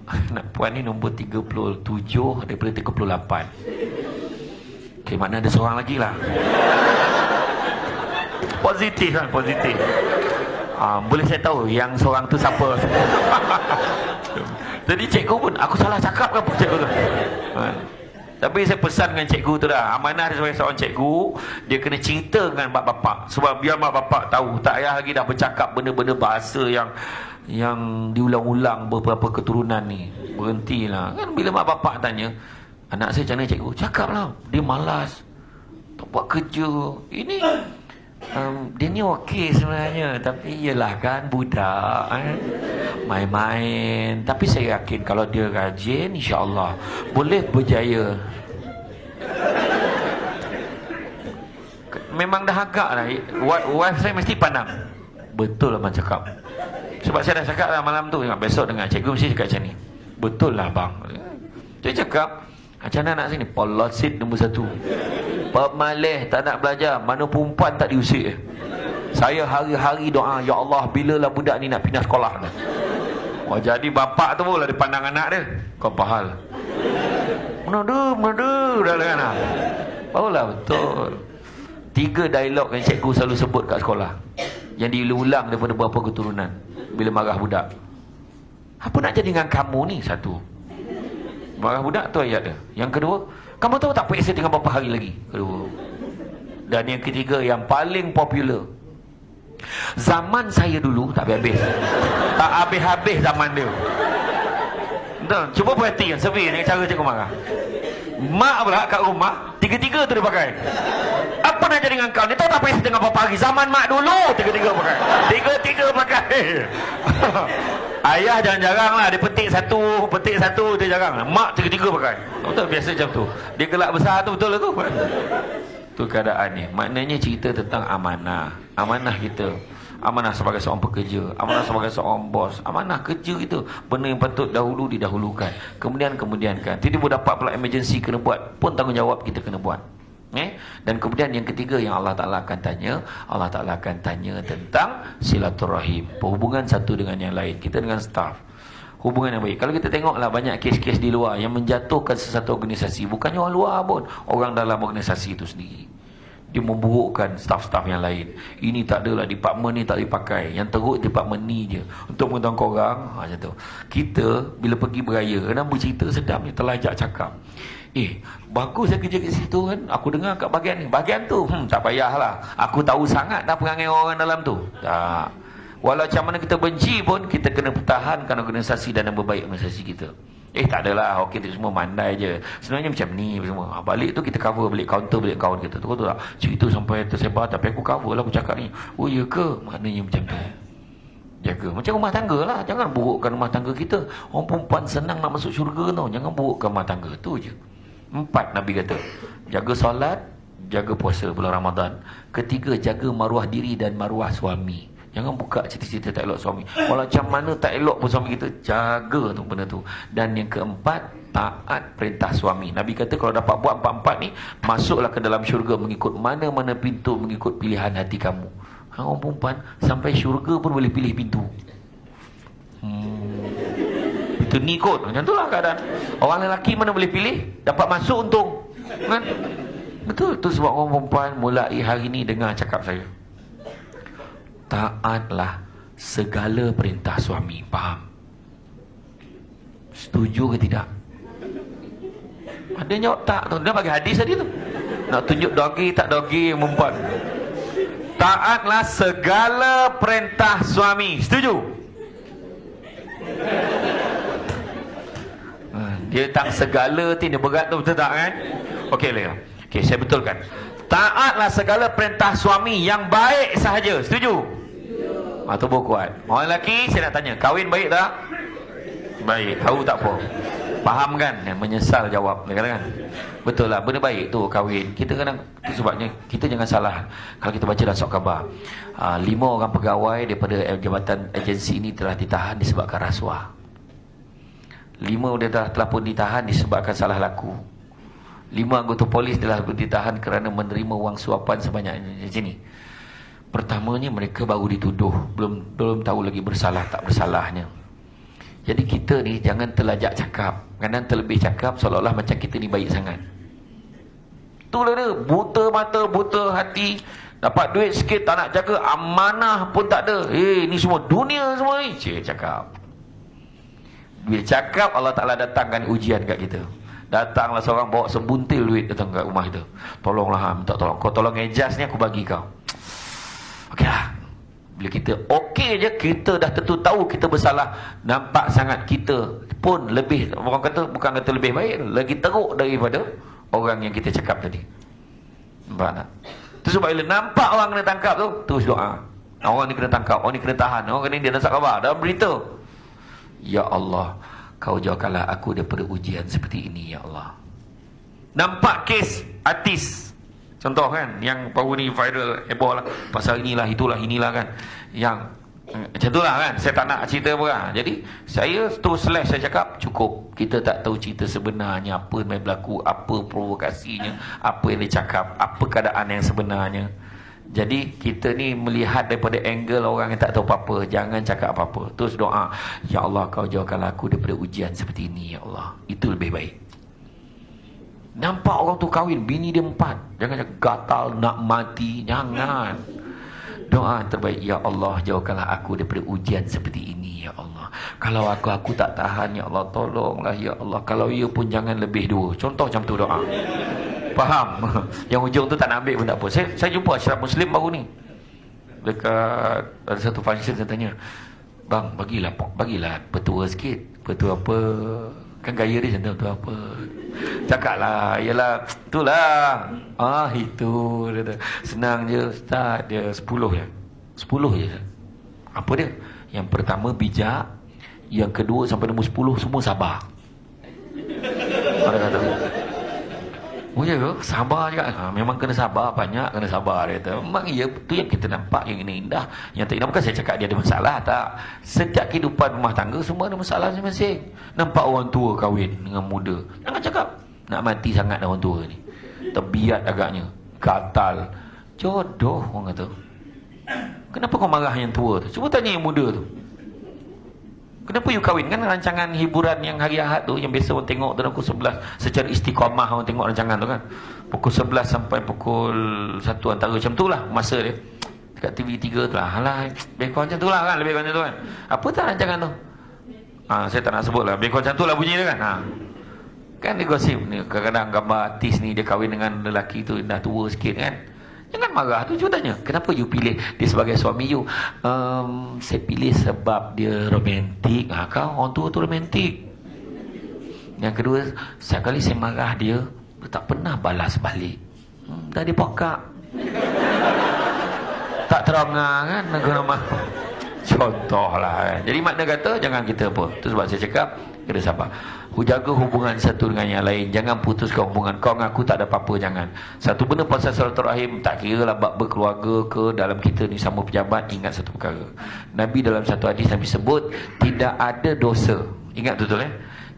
[SPEAKER 1] anak puan ni nombor 37 daripada 38. Okay, mana ada seorang lagi lah. Positif kan, positif. Boleh saya tahu yang seorang tu siapa? Jadi cikgu pun, aku salah cakap ke apa cikgu tu? Tapi saya pesan dengan cikgu tu dah, amanah dia sebagai seorang cikgu, dia kena cerita dengan mak bapak. Sebab biar mak bapak tahu, tak payah lagi dah bercakap benda-benda bahasa yang diulang-ulang beberapa keturunan ni. Berhentilah. Kan bila mak bapak tanya, anak saya macam mana cikgu? Cakaplah, dia malas, tak buat kerja. Ini dia ni okey sebenarnya, tapi yelah kan budak main-main. Tapi saya yakin kalau dia rajin, insya-Allah boleh berjaya. Memang dah agak lah, wife saya mesti pandang betul lah abang cakap. Sebab saya dah cakap lah malam tu, besok dengan cikgu mesti cakap macam ni, betul lah bang. Saya cakap macam mana anak saya ni, polosit nombor 1, pemalih, tak nak belajar, mana perempuan tak diusik. Saya hari-hari doa, ya Allah bilalah budak ni nak pindah sekolah. Oh, jadi bapak tu pula dia pandang anak dia, kau pahal menadu dah kan. Barulah betul. 3 dialog yang cikgu selalu sebut kat sekolah, yang diulang daripada beberapa keturunan bila marah budak. Apa nak jadi dengan kamu ni? 1, marah budak tu ayat dia. Yang kedua, kamu tahu tak periksa tinggal berapa hari lagi? Kedua. Dan yang ketiga, yang paling popular, zaman saya dulu tak habis-habis. Tak habis-habis zaman dia. Betul. Cuba perhatikan, survey dengan cara cikgu marah. Mak pula kat rumah, 3-3 tu dia pakai. Apa nak jadi dengan kau? Dia tahu tak periksa tinggal berapa hari? Zaman mak dulu, 3-3 pakai. 3-3 pakai. Ayah jarang-jarang lah, dia petik satu dia jarang. Mak 3-3 pakai. Betul, biasa macam tu. Dia gelak besar tu, betul lah tu. Tu keadaan ni. Maknanya cerita tentang amanah. Amanah kita, amanah sebagai seorang pekerja, amanah sebagai seorang bos, amanah kerja kita. Benda yang patut dahulu didahulukan, kemudian kan. Tiba-tiba dapat pula emergency kena buat, pun tanggungjawab kita kena buat. Dan kemudian yang ketiga yang Allah Ta'ala akan tanya tentang silaturahim, perhubungan satu dengan yang lain, kita dengan staf, hubungan yang baik. Kalau kita tengoklah banyak kes-kes di luar yang menjatuhkan sesuatu organisasi, bukannya orang luar pun, orang dalam organisasi itu sendiri, dia memburukkan staf-staf yang lain. Ini tak adalah, department ni tak dipakai, yang teruk department ni je, untuk mengetahui korang. Macam tu. Kita bila pergi beraya, kadang bercerita sedap ni, terlajak cakap, bagus saya kerja kat situ kan, aku dengar kat bahagian tu, tak payahlah, aku tahu sangat dah perangai orang dalam tu. Tak. Walau macam mana kita benci pun, kita kena pertahankan organisasi dan nama baik organisasi kita. Tak adalah, okey tu semua mandai je. Sebenarnya macam ni semua. Balik tu kita cover balik kaunter, balik kawan kita. Tu tak cerita sampai tersebar, tapi aku cover lah, aku cakap ni. Oh ya ke? Maknanya macam tu. Jaga. Macam rumah tangga lah. Jangan burukkan rumah tangga kita. Orang perempuan senang nak masuk syurga tau. Jangan burukkan rumah tangga. Tu je. 4 Nabi kata. Jaga solat, jaga puasa bulan Ramadan. Ketiga, jaga maruah diri dan maruah suami. Jangan buka cerita-cerita tak elok suami. Walau macam mana tak elok pun suami kita, jaga tu benda tu. Dan yang keempat, taat perintah suami. Nabi kata kalau dapat buat 4-4 ni, masuklah ke dalam syurga mengikut mana-mana pintu, mengikut pilihan hati kamu. Orang perempuan sampai syurga pun boleh pilih pintu. Itu ni kot. Macam tu lah keadaan. Orang lelaki mana boleh pilih, dapat masuk untung kan? Betul. Tu sebab orang perempuan mulai hari ni dengar cakap saya, taatlah segala perintah suami. Faham? Setuju ke tidak? Ada jawab tak tu. Dia bagi hadis tadi tu, nak tunjuk dogi tak dogi yang perempuan. Taatlah segala perintah suami. Setuju? Dia tak segala tu, dia berat tu, betul tak kan? Okey lah. Okey, saya betulkan. Taatlah segala perintah suami yang baik sahaja. Setuju? Tubuh kuat. Orang lelaki saya nak tanya, kahwin baik tak? Baik. Tahu tak apa? Faham kan? Yang menyesal jawab. Dia kata kan? Betul lah, benda baik tu kahwin. Kita kadang, sebabnya kita jangan salah. Kalau kita baca dalam surat khabar, 5 orang pegawai daripada jabatan agensi ini telah ditahan disebabkan rasuah. 5 telah pun ditahan disebabkan salah laku. 5 anggota polis telah ditahan kerana menerima wang suapan sebanyak ini. Pertamanya mereka baru dituduh, belum tahu lagi bersalah tak bersalahnya. Jadi kita ni jangan terlajak cakap. Kadang terlebih cakap seolah-olah macam kita ni baik sangat. Itulah dia, buta mata, buta hati. Dapat duit sikit tak nak jaga, amanah pun tak ada. Ni semua dunia semua ni. Cik cakap. Bila cakap, Allah Ta'ala datangkan ujian kat kita. Datanglah seorang bawa sebuntil duit datang kat rumah kita. Tolonglah, minta tolong. Kau tolong ejas ni, aku bagi kau. Okeylah. Bila kita okey je, kita dah tentu tahu kita bersalah. Nampak sangat kita pun lebih, orang kata, bukan kata lebih baik, lagi teruk daripada orang yang kita cakap tadi. Nampak tak? Tu sebab bila nampak orang kena tangkap tu, terus doa. Orang ni kena tangkap, orang ni kena tahan, orang ni dia nak khabar dalam berita. Ya Allah, kau jauhkanlah aku daripada ujian seperti ini, ya Allah. Nampak kes artis, contoh kan, yang baru ni viral, heboh lah, pasal inilah, inilah kan, yang macam itulah kan, saya tak nak cerita apa kan. Jadi saya terus slash, saya cakap cukup, kita tak tahu cerita sebenarnya, apa yang berlaku, apa provokasinya, apa yang dia cakap, apa keadaan yang sebenarnya. Jadi kita ni melihat daripada angle orang yang tak tahu apa-apa, jangan cakap apa-apa, terus doa, ya Allah, kau jauhkanlah aku daripada ujian seperti ini, ya Allah. Itu lebih baik. Nampak orang tu kahwin, bini dia 4, jangan cakap gatal nak mati, jangan. Doa terbaik, ya Allah, jauhkanlah aku daripada ujian seperti ini, ya Allah. Kalau aku tak tahan, ya Allah, tolonglah, ya Allah. Kalau ia pun jangan lebih 2. Contoh macam tu doa. Faham? Yang ujung tu tak nak ambil pun tak apa. Saya jumpa Ashraf Muslim baru ni, dekat ada satu function, saya tanya, bang, bagilah petua sikit. Petua apa? Kan gaya dia macam tu, petua apa? Cakap lah, ialah itulah. Itu dia. Senang je Ustaz, dia 10 je. 10 je. Apa dia? Yang pertama bijak, yang kedua sampai nombor 10 semua sabar. Ada kata, oh ya ke? Sabar juga. Memang kena sabar, banyak kena sabar, dia kata. Memang ya, tu yang kita nampak, yang ini indah, yang tak indah. Bukan saya cakap dia ada masalah, tak. Setiap kehidupan rumah tangga semua ada masalah masing-masing. Nampak orang tua kahwin dengan muda, jangan cakap nak mati sangat orang tua ni, terbiat agaknya, gatal, jodoh orang kata. Kenapa kau marah yang tua tu? Cuba tanya yang muda tu, kenapa you kahwin? Kan rancangan hiburan yang hari Ahad tu, yang biasa orang tengok tu pukul 11, secara istiqamah orang tengok rancangan tu kan, pukul 11 sampai pukul 1 antara macam tu lah masa dia dekat TV3 tu lah. Alah, lebih kurang macam tu lah kan, lebih kurang macam tu kan. Apa tak rancangan tu? Saya tak nak sebut lah, lebih kurang macam tu lah bunyi dia kan. Kan dia gosip ni, kadang-kadang gambar artis ni dia kahwin dengan lelaki tu dah tua sikit kan. Jangan marah tu, cuba tanya, kenapa you pilih dia sebagai suami you? Saya pilih sebab dia romantik. Kau orang tua tu romantik. Yang kedua, setiap kali saya marah dia tak pernah balas balik. Dah dia pokak. Tak terangah kan, negara mah. Contohlah kan. Jadi makna kata jangan kita apa. Itu sebab saya cakap kena sabar. Jaga hubungan satu dengan yang lain. Jangan putuskan hubungan. Kau dengan aku tak ada apa-apa, jangan. Satu benda pasal silaturahim, tak kira lah bab berkeluarga ke, dalam kita ni sama pejabat, ingat satu perkara. Nabi dalam satu hadis Nabi sebut, tidak ada dosa. Ingat betul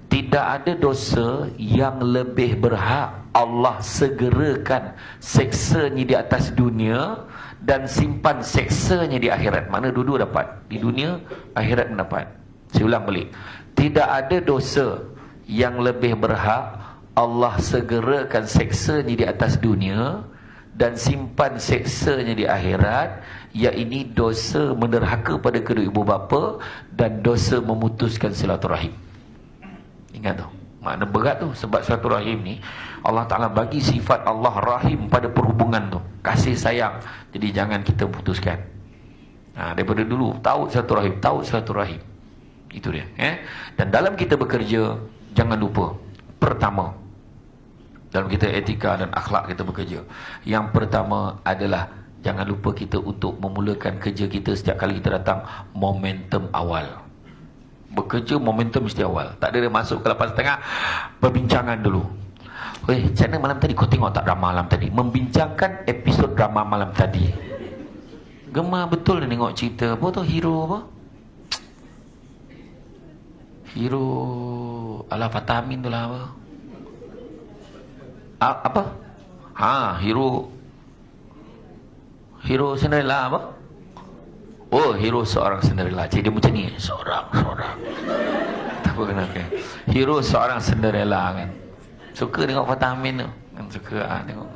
[SPEAKER 1] tidak ada dosa yang lebih berhak Allah segerakan seksanya di atas dunia dan simpan seksanya di akhirat. Mana dua-dua dapat. Di dunia, akhirat mendapat. Saya ulang balik. Tidak ada dosa yang lebih berhak Allah segerakan seksanya di atas dunia dan simpan seksanya di akhirat, iaitu dosa menderhaka pada kedua ibu bapa dan dosa memutuskan silaturahim. Ingat tu, makna berat tu. Sebab silaturahim ni Allah Ta'ala bagi sifat Allah rahim pada perhubungan tu, kasih sayang. Jadi jangan kita putuskan. Daripada dulu tahu silaturahim, itu dia. Dan dalam kita bekerja, jangan lupa, pertama, dalam kita etika dan akhlak kita bekerja, yang pertama adalah jangan lupa kita untuk memulakan kerja kita setiap kali kita datang, momentum awal. Bekerja momentum mesti awal. Tak ada dia masuk ke 8.30, perbincangan dulu. Macam mana malam tadi? Kau tengok tak drama malam tadi? Membincangkan episod drama malam tadi. Gemar betul dia tengok cerita apa tu, hero apa? Hero Ala Fatah Amin tu lah apa? Apa? Hero Cinderella apa? Oh, hero seorang Cinderella. Jadi dia macam ni, seorang. Tak apa kenapa. Hero seorang Cinderella kan. Suka tengok Fatah Amin tu. Kan suka tengok.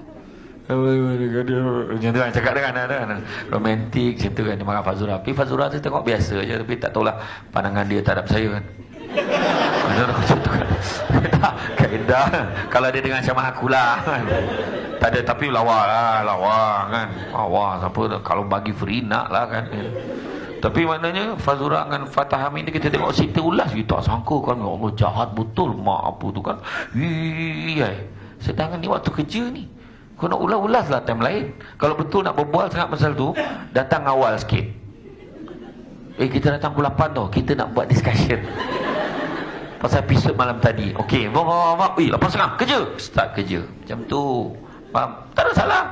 [SPEAKER 1] Macam tu kan cakap dengan ada romantik macam tu kan. Dia marah Fazura. Tapi Fazura tu tengok biasa je, tapi tak tahulah pandangan dia terhadap saya kan. Kaedah kalau dia dengan macam akulah kan. Tak ada, tapi lawa kan. Siapa kalau bagi free nak lah kan. Tapi maknanya Fazura dengan Fatah Amin ni kita tengok cerita ulas, kita tak sangka kan, ya Allah jahat betul mak apa tu kan. Sedangkan ni waktu kerja ni kau nak ulas lah time lain. Kalau betul nak berbual sangat pasal tu, datang awal sikit. Kita datang pukul 8 tau, kita nak buat discussion pasal episod malam tadi. Okey, 8.30 kerja, start kerja macam tu. Faham? Tak ada salah,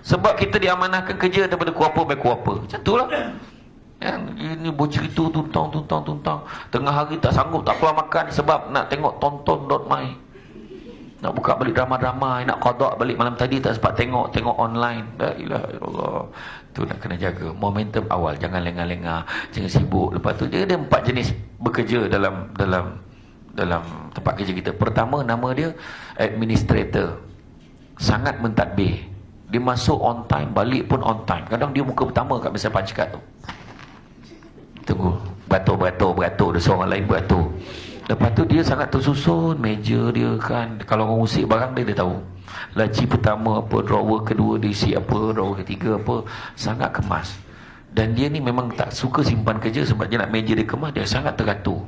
[SPEAKER 1] sebab kita diamanahkan kerja daripada kuapa baik kuapa, macam tu lah. Yang ini bercerita tuntang tengah hari tak sanggup, tak keluar makan sebab nak tengok tonton.my, nak buka balik drama-drama, nak qada balik malam tadi tak sempat tengok online. La ilaha illallah. Tu nak kena jaga momentum awal, jangan lengah-lengah, jangan sibuk. Lepas tu dia ada 4 jenis bekerja dalam tempat kerja kita. Pertama, nama dia administrator, sangat mentadbir. Dia masuk on time, balik pun on time. Kadang dia muka pertama kat meja panjkat tu. Tunggu, beratur dia, seorang lain beratur. Lepas tu dia sangat tersusun meja dia kan. Kalau orang usik barang dia tahu. Laci pertama apa, drawer kedua diisi apa, drawer ketiga apa. Sangat kemas. Dan dia ni memang tak suka simpan kerja sebab dia nak meja dia kemas, dia sangat teratur.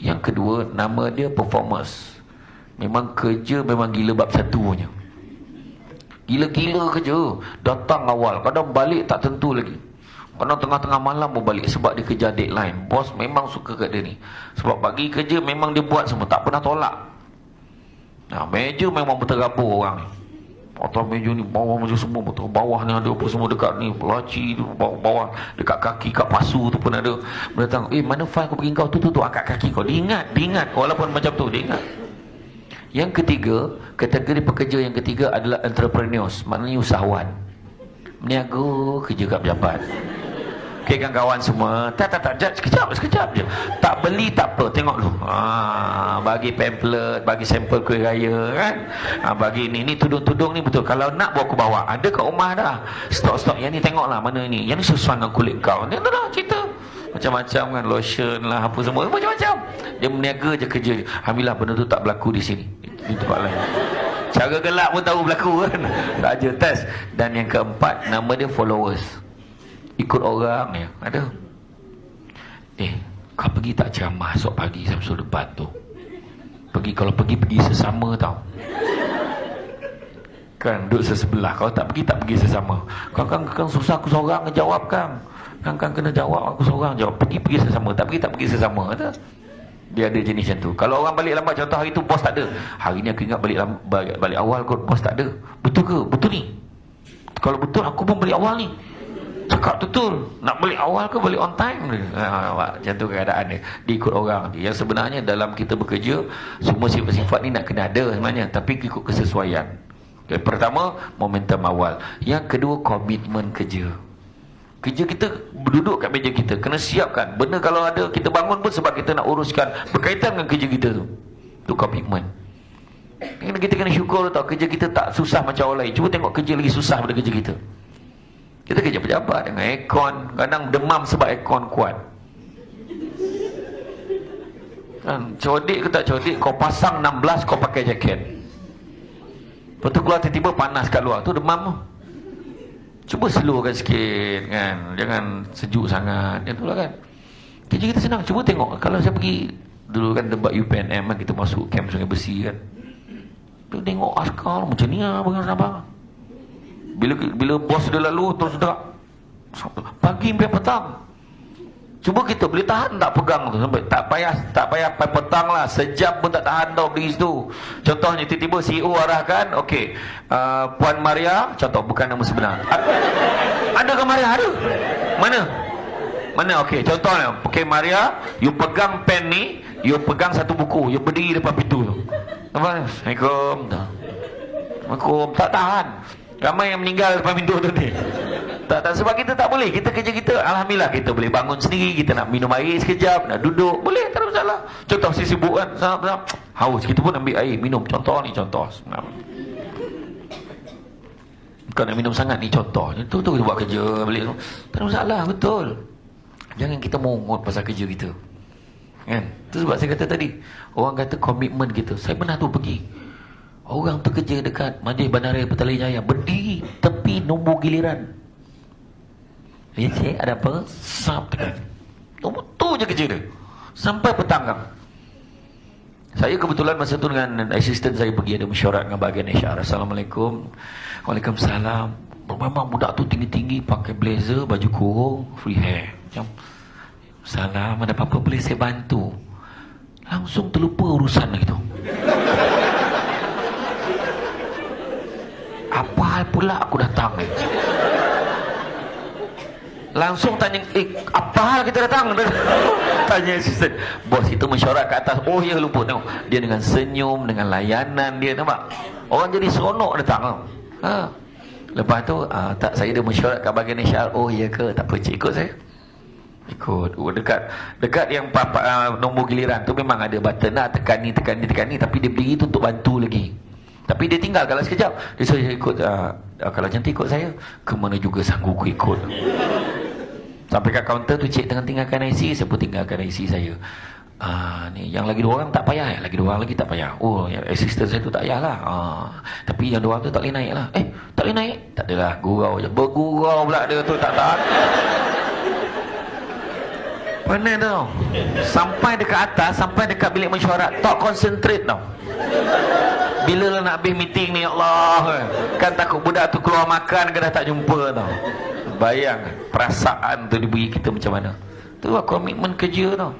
[SPEAKER 1] Yang kedua, nama dia performance. Memang kerja memang gila bab satu punya. Gila-gila kerja. Datang awal, kadang balik tak tentu lagi. Kadang tengah-tengah malam pun balik sebab dia kejar deadline. Bos memang suka kat dia ni. Sebab pagi kerja memang dia buat semua, tak pernah tolak. Meja memang berterabur orang ni. Atas meja ni, bawah meja semua betul. Bawah ni ada apa semua dekat ni, laci tu, bawah dekat kaki, kat pasu tu pun ada. Dia datang, mana file kau bagi kau tu, angkat kaki kau. Dia ingat. Walaupun macam tu, dia ingat. Yang ketiga, kategori pekerja yang ketiga adalah entrepreneurs. Maknanya usahawan. Meniaga, kerja kat pejabat. Okey kawan-kawan semua, tak, sekejap je. Tak beli tak apa, tengok dulu. Bagi pamphlet, bagi sampel kuih raya kan. Bagi ni tudung-tudung ni betul. Kalau nak bawa aku bawa. Ada kat rumah dah. Stok-stok yang ni tengoklah mana ni. Yang ni sesuai dengan kulit kau. Dia dah cerita. Macam-macam kan, lotion lah apa semua, macam-macam. Dia meniaga je kerja. Alhamdulillah benda tu tak berlaku di sini. Di tempat lain. Cara gelap pun tahu berlaku kan. Tak aja test. Dan yang keempat, nama dia followers. Ikut orang ya. Ada. Kau pergi tak ceramah esok pagi Samsul depan tu. Kalau pergi sesama tau. Kan duduk sesebelah. Kalau tak pergi sesama. Kau kan susah aku seorang ngejawab kan. Kan kena jawab aku seorang jawab. Pergi sesama. Tak pergi sesama. Ada. Dia ada jenis macam tu. Kalau orang balik lambat, contoh hari tu bos tak ada. Hari ni aku ingat balik awal kot, bos tak ada. Betul ke? Betul ni. Kalau betul aku pun balik awal ni. Cakap betul. Nak balik awal ke balik on time? Macam tu keadaan dia. Dia ikut orang dia. Yang sebenarnya dalam kita bekerja, semua sifat-sifat ni nak kena ada sebenarnya. Tapi ikut kesesuaian. Okay, pertama, momentum awal. Yang kedua, komitmen kerja. Kerja kita duduk kat meja kita, kena siapkan. Benda kalau ada, kita bangun pun sebab kita nak uruskan berkaitan dengan kerja kita tu. Itu komitmen. Kita kena syukur tau, kerja kita tak susah macam orang lain. Cuba tengok kerja lagi susah daripada kerja kita. Kita kerja pejabat dengan aircon, kadang demam sebab aircon kuat. Kan, codik ke tak codik, kau pasang 16, kau pakai jaket. Lepas tu keluar tiba-tiba panas kat luar, tu demam tu. Cuba slowkan sikit kan, jangan sejuk sangat. Yang tu lah kan. Kerja kita senang, cuba tengok. Kalau saya pergi dulu kan tempat UPNM kan, kita masuk camp Sungai Besi kan. Tu tengok askar macam ni lah bagi Sabah. Bila bos dia lalu terus dah pagi sampai petang. Cuba kita boleh tahan tak pegang tu sampai tak payah sampai petang lah, sejam pun tak tahan tau berdiri situ. Contohnya tiba-tiba CEO arahkan, okey, Puan Maria, contoh bukan nama sebenar. Ada ke Maria? Ada. Mana? Okey, contohnya, okey Maria, you pegang pen ni, you pegang satu buku, you berdiri depan pintu tu. Apa? Assalamualaikum. Tak tahan. Ramai yang meninggal depan pintu tu ni. Tak, sebab kita tak boleh. Kita kerja kita, alhamdulillah kita boleh bangun sendiri. Kita nak minum air sekejap, nak duduk, boleh, tak ada masalah. Contoh si sibuk kan, haus, kita pun ambil air, minum. Contoh ni, contoh. Bukan nak minum sangat ni, contoh. Itu kita buat kerja, balik tu. Tak ada masalah, betul. Jangan kita mongot pasal kerja kita. kan? Itu sebab saya kata tadi, orang kata komitmen kita. Saya pernah tu pergi, orang tu kerja dekat Majlis Bandaraya Petaling Jaya, berdiri tepi nombor giliran. Cik, ada apa? Sap tekan. Nombor tu je kerja dia sampai petang kan. Saya kebetulan masa tu dengan asisten saya pergi ada mesyuarat dengan bahagian HR. Assalamualaikum. Waalaikumsalam. Memang budak tu tinggi-tinggi, pakai blazer, baju kurung, free hair. Macam, salam, ada apa-apa boleh saya bantu? Langsung terlupa urusan lagi tu. Apa hal pula aku datang ni? Langsung tanya, apa hal kita datang? Tanya asisten. Bos itu mesyuarat kat atas. Oh ya, lupa tengok. Dia dengan senyum, dengan layanan dia, nampak? Orang jadi seronok datang. Ha. Lepas tu, tak, saya dah mesyuarat kat bahagian HR. Oh ya ke? Tak apa, cik ikut saya. Ikut. Dekat yang nombor giliran tu memang ada button lah, tekan ni. Tapi dia berdiri tu untuk bantu lagi. Tapi dia tinggal kalau sekejap. Dia suruh saya ikut. Kalau cantik ikut saya, ke mana juga sanggup aku ikut. Sampai kat kaunter tu, cik tengah tinggalkan IC, saya pun tinggalkan IC saya. Ni yang lagi 2 orang tak payah, lagi 2 orang lagi tak payah. Oh, yang assistant saya tu tak payahlah. Tapi yang 2 orang tu tak boleh naik lah. Tak boleh naik? Tak adalah, gurau je. Bergurau pula dia tu, tak tahan. Pernah tau, sampai dekat atas, sampai dekat bilik mesyuarat, tak concentrate tau. Bila lah nak habis meeting ni, Allah, kan takut budak tu keluar makan ke dah tak jumpa tau. Bayang perasaan tu diberi kita macam mana. Tu lah komitmen kerja tau.